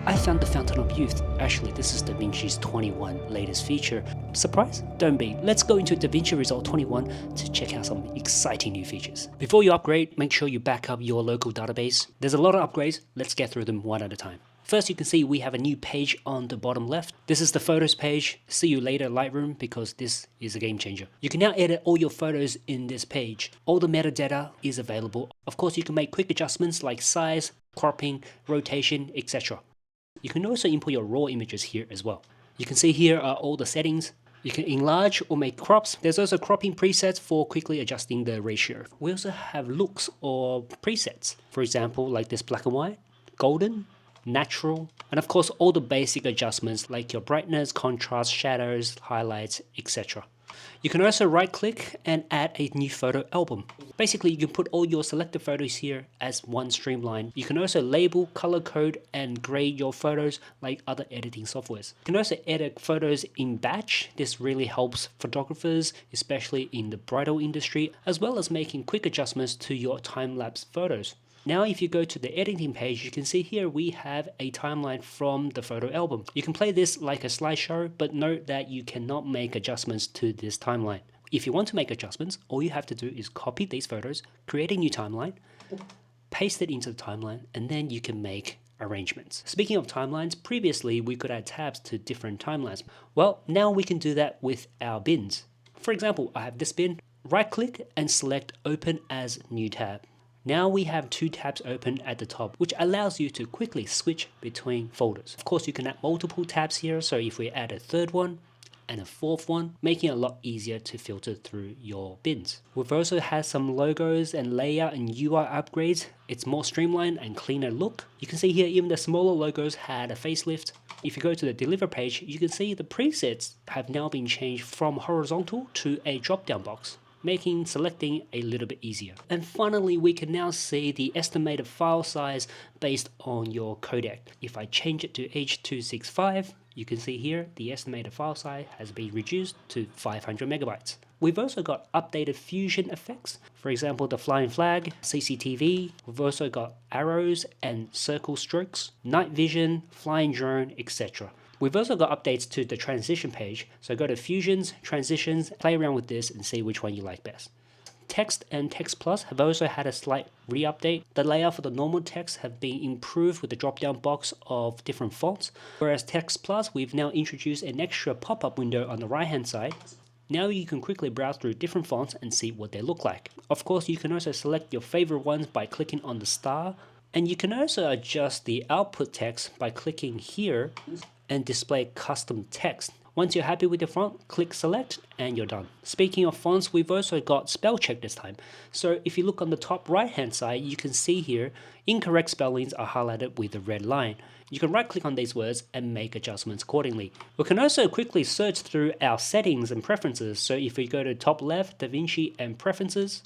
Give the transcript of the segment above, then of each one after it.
I found the Fountain of Youth. Actually, this is Davinci's 21 latest feature. Surprised? Don't be. Let's go into Davinci Resolve 21 to check out some exciting new features. Before you upgrade, make sure you back up your local database. There's a lot of upgrades. Let's get through them one at a time. First, you can see we have a new page on the bottom left. This is the Photos page. See you later, Lightroom, because this is a game changer. You can now edit all your photos in this page. All the metadata is available. Of course, you can make quick adjustments like size, cropping, rotation, etc. You can also import your raw images here as well. You can see here are all the settings. You can enlarge or make crops. There's also cropping presets for quickly adjusting the ratio. We also have looks or presets. For example, like this black and white, golden, natural, and of course all the basic adjustments like your brightness, contrast, shadows, highlights, etc. You can also right click and add a new photo album. Basically, you can put all your selected photos here as one streamline. You can also label, color code, and grade your photos like other editing softwares. You can also edit photos in batch. This really helps photographers, especially in the bridal industry, as well as making quick adjustments to your time-lapse photos. Now if you go to the editing page, you can see here we have a timeline from the photo album. You can play this like a slideshow, but note that you cannot make adjustments to this timeline. If you want to make adjustments, all you have to do is copy these photos, create a new timeline, paste it into the timeline, and then you can make arrangements. Speaking of timelines, previously we could add tabs to different timelines. Well, now we can do that with our bins. For example, I have this bin, right click and select Open as New Tab. Now we have two tabs open at the top, which allows you to quickly switch between folders. Of course, you can add multiple tabs here, so if we add a third one and a fourth one, making it a lot easier to filter through your bins. We've also had some logos and layout and UI upgrades. It's more streamlined and cleaner look. You can see here even the smaller logos had a facelift. If you go to the deliver page, you can see the presets have now been changed from horizontal to a drop-down box, making selecting a little bit easier. And finally, we can now see the estimated file size based on your codec. If I change it to H.265, you can see here the estimated file size has been reduced to 500 megabytes. We've also got updated fusion effects. For example, the flying flag, CCTV. We've also got arrows and circle strokes, night vision, flying drone, etc. We've also got updates to the transition page, so go to Fusions, Transitions, play around with this and see which one you like best. Text and Text Plus have also had a slight re-update. The layout for the normal text have been improved with the drop-down box of different fonts, whereas Text Plus, we've now introduced an extra pop-up window on the right-hand side. Now you can quickly browse through different fonts and see what they look like. Of course, you can also select your favorite ones by clicking on the star, and you can also adjust the output text by clicking here and display custom text. Once you're happy with your font, click select and you're done. Speaking of fonts, we've also got spell check this time. So if you look on the top right hand side, you can see here incorrect spellings are highlighted with a red line. You can right click on these words and make adjustments accordingly. We can also quickly search through our settings and preferences. So if we go to top left, Davinci and preferences,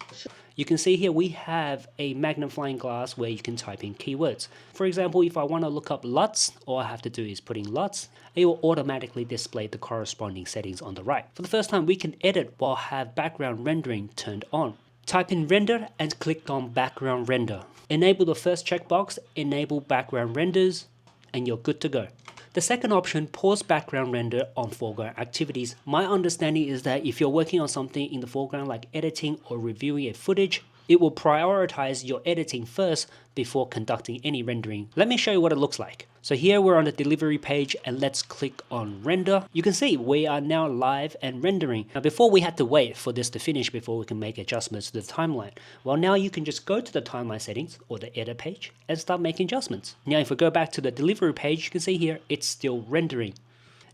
you can see here we have a magnifying glass where you can type in keywords. For example, if I want to look up LUTs, all I have to do is put in LUTs. It will automatically display the corresponding settings on the right. For the first time, we can edit while have background rendering turned on. Type in render and click on background render. Enable the first checkbox, enable background renders, and you're good to go. The second option, pause background render on foreground activities. My understanding is that if you're working on something in the foreground like editing or reviewing a footage, it will prioritize your editing first before conducting any rendering. Let me show you what it looks like. So here we're on the delivery page and let's click on render. You can see we are now live and rendering. Now before we had to wait for this to finish before we can make adjustments to the timeline. Well, now you can just go to the timeline settings or the edit page and start making adjustments. Now if we go back to the delivery page, you can see here it's still rendering.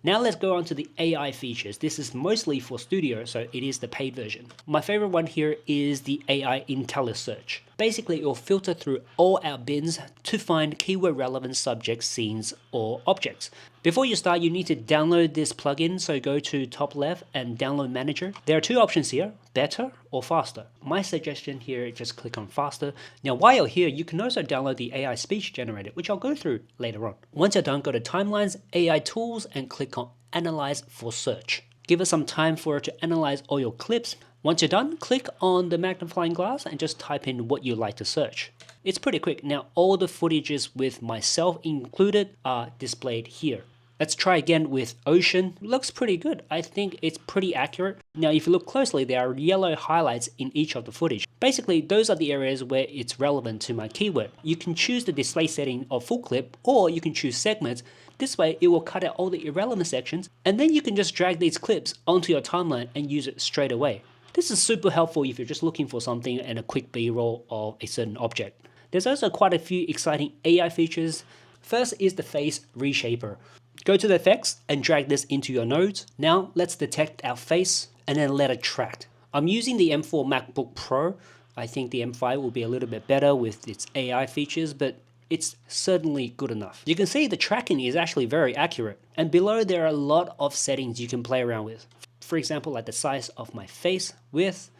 Now let's go on to the AI features. This is mostly for Studio, so it is the paid version. My favorite one here is the AI IntelliSearch. Basically, it will filter through all our bins to find keyword relevant subjects, scenes, or objects. Before you start, you need to download this plugin, so go to top left and download manager. There are two options here, better or faster. My suggestion here is just click on faster. Now while you're here, you can also download the AI speech generator, which I'll go through later on. Once you're done, go to timelines, AI tools, and click on analyze for search. Give it some time for it to analyze all your clips. Once you're done, click on the magnifying glass and just type in what you'd like to search. It's pretty quick. Now all the footages with myself included are displayed here. Let's try again with ocean. Looks pretty good. I think it's pretty accurate. Now if you look closely, there are yellow highlights in each of the footage. Basically, those are the areas where it's relevant to my keyword. You can choose the display setting of full clip, or you can choose segments. This way it will cut out all the irrelevant sections, and then you can just drag these clips onto your timeline and use it straight away. This is super helpful if you're just looking for something and a quick B-roll of a certain object. There's also quite a few exciting AI features. First is the face reshaper. Go to the effects and drag this into your nodes. Now let's detect our face and then let it track. I'm using the M4 MacBook Pro. I think the M5 will be a little bit better with its AI features, but it's certainly good enough. You can see the tracking is actually very accurate. And below there are a lot of settings you can play around with. For example, like the size of my face, width,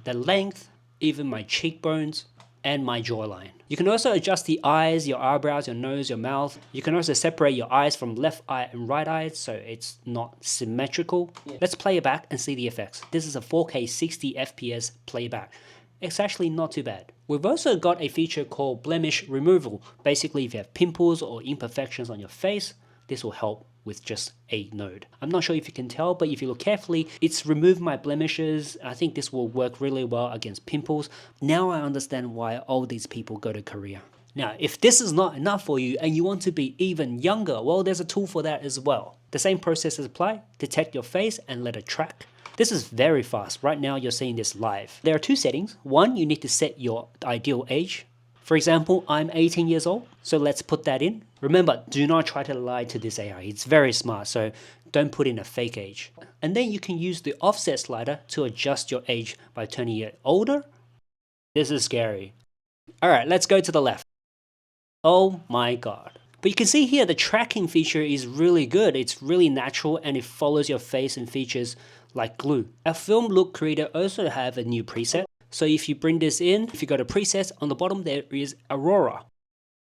the length, even my cheekbones, and my jawline. You can also adjust the eyes, your eyebrows, your nose, your mouth. You can also separate your eyes from left eye and right eye so it's not symmetrical. Let's play it back and see the effects. This is a 4K 60 FPS playback. It's actually not too bad. We've also got a feature called blemish removal. Basically, if you have pimples or imperfections on your face, this will help with just a node. I'm not sure if you can tell, but if you look carefully, it's removed my blemishes. I think this will work really well against pimples. Now I understand why all these people go to Korea. Now, if this is not enough for you and you want to be even younger, well, there's a tool for that as well. The same processes apply. Detect your face and let it track. This is very fast. Right now, you're seeing this live. There are two settings. One, you need to set your ideal age. For example, I'm 18 years old, so let's put that in. Remember, do not try to lie to this AI. It's very smart, so don't put in a fake age. And then you can use the offset slider to adjust your age by turning it older. This is scary. All right, let's go to the left. Oh my God. But you can see here the tracking feature is really good. It's really natural and it follows your face and features like glue. Our film look creator also have a new preset. So if you bring this in, if you go to presets, on the bottom there is Aurora.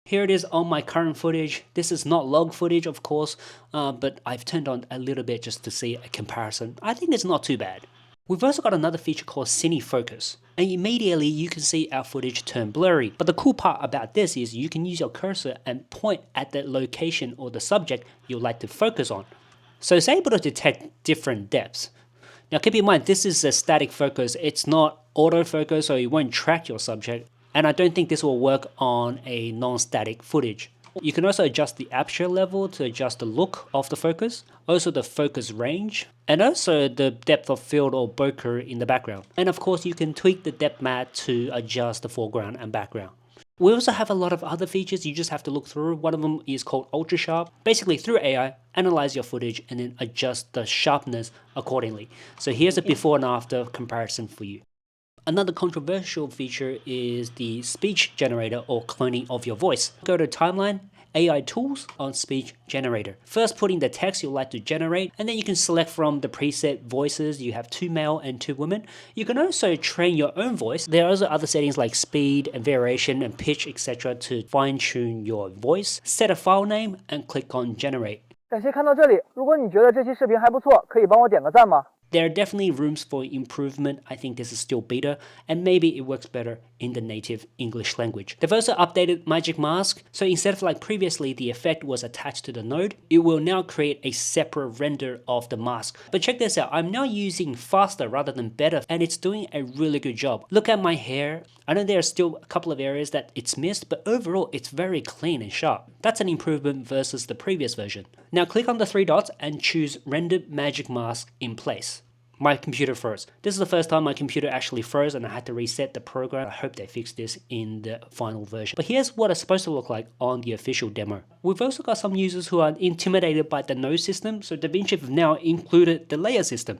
Here it is on my current footage. This is not log footage, of course, but I've turned on a little bit just to see a comparison. I think it's not too bad. We've also got another feature called Cine Focus, and immediately you can see our footage turn blurry. But the cool part about this is you can use your cursor and point at the location or the subject you'd like to focus on. So it's able to detect different depths. Now keep in mind, this is a static focus. It's not autofocus, so it won't track your subject. And I don't think this will work on a non-static footage. You can also adjust the aperture level to adjust the look of the focus, also the focus range, and also the depth of field or bokeh in the background. And of course, you can tweak the depth matte to adjust the foreground and background. We also have a lot of other features you just have to look through. One of them is called Ultra Sharp. Basically, through AI, analyze your footage and then adjust the sharpness accordingly. So here's a before and after comparison for you. Another controversial feature is the speech generator or cloning of your voice. Go to Timeline, AI Tools on Speech Generator. First put in the text you'd like to generate, and then you can select from the preset voices. You have 2 male and 2 women. You can also train your own voice. There are also other settings like speed and variation and pitch, etc. to fine-tune your voice. Set a file name and click on Generate. 感谢看到这里，如果你觉得这期视频还不错，可以帮我点个赞吗？ There are definitely rooms for improvement. I think this is still beta, and maybe it works better in the native English language. They've also updated Magic Mask, so instead of like previously the effect was attached to the node, it will now create a separate render of the mask. But check this out, I'm now using faster rather than better, and it's doing a really good job. Look at my hair. I know there are still a couple of areas that it's missed, but overall it's very clean and sharp. That's an improvement versus the previous version. Now click on the 3 dots and choose Render Magic Mask in place. My computer froze. This is the first time my computer actually froze and I had to reset the program. I hope they fix this in the final version. But here's what it's supposed to look like on the official demo. We've also got some users who are intimidated by the node system, so Davinci have now included the layer system.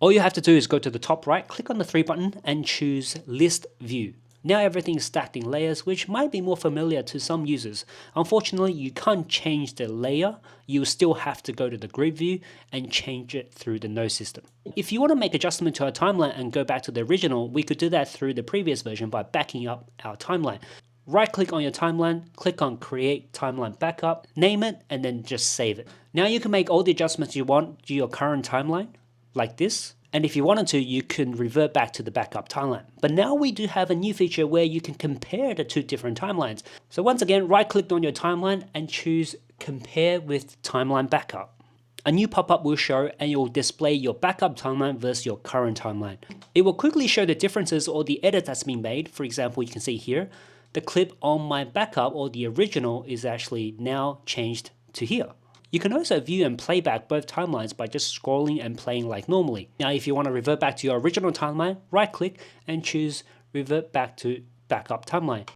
All you have to do is go to the top right, click on the 3 button and choose List View. Now everything is stacked in layers, which might be more familiar to some users. Unfortunately, you can't change the layer. You still have to go to the grid view and change it through the node system. If you want to make adjustment to our timeline and go back to the original, we could do that through the previous version by backing up our timeline. Right click on your timeline, click on Create Timeline Backup, name it, and then just save it. Now you can make all the adjustments you want to your current timeline, like this, And if you wanted to, you can revert back to the backup timeline. But now we do have a new feature where you can compare the two different timelines. So once again, right-click on your timeline and choose Compare with Timeline Backup. A new pop-up will show and it will display your backup timeline versus your current timeline. It will quickly show the differences or the edit that's been made. For example, you can see here, the clip on my backup or the original is actually now changed to here. You can also view and play back both timelines by just scrolling and playing like normally. Now, if you want to revert back to your original timeline, right-click and choose Revert Back to Backup Timeline.